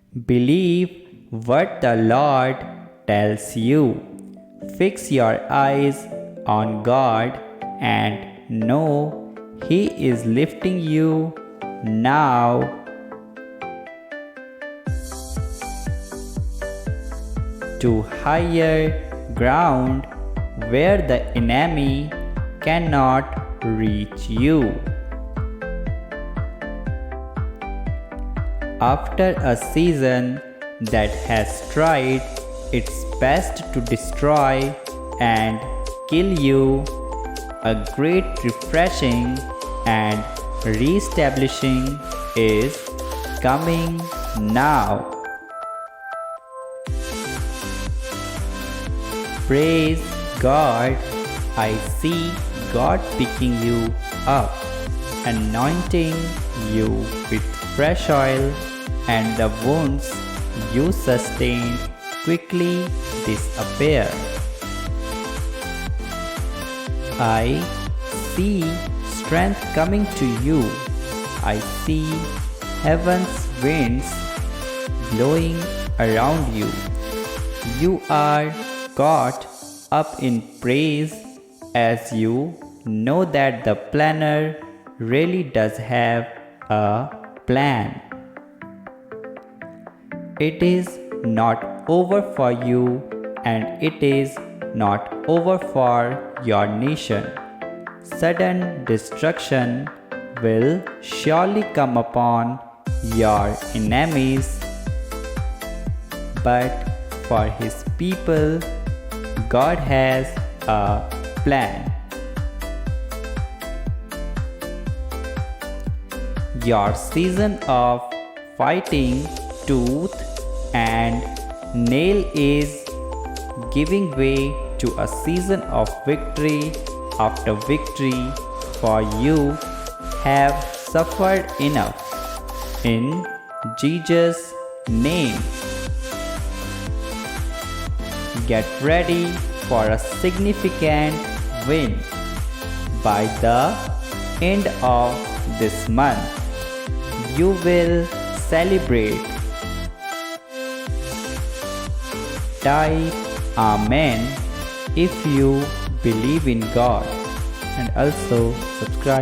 Believe what the Lord tells you. Fix your eyes on God and know He is lifting you now to higher ground where the enemy cannot reach you. After a season that has tried its best to destroy and kill you, a great refreshing and reestablishing is coming now. Praise God, I see God picking you up, anointing you with fresh oil, and the wounds you sustained quickly disappear. I see strength coming to you. I see heaven's winds blowing around you. You are caught up in praise as you know that the planner really does have a plan. It is not over for you, and it is not over for your nation. Sudden destruction will surely come upon your enemies, but for His people, God has a plan. Your season of fighting tooth and nail is giving way to a season of victory after victory, for you have suffered enough. In Jesus' name, get ready for a significant win. By the end of this month, you will celebrate. Type Amen if you believe in God, and also subscribe.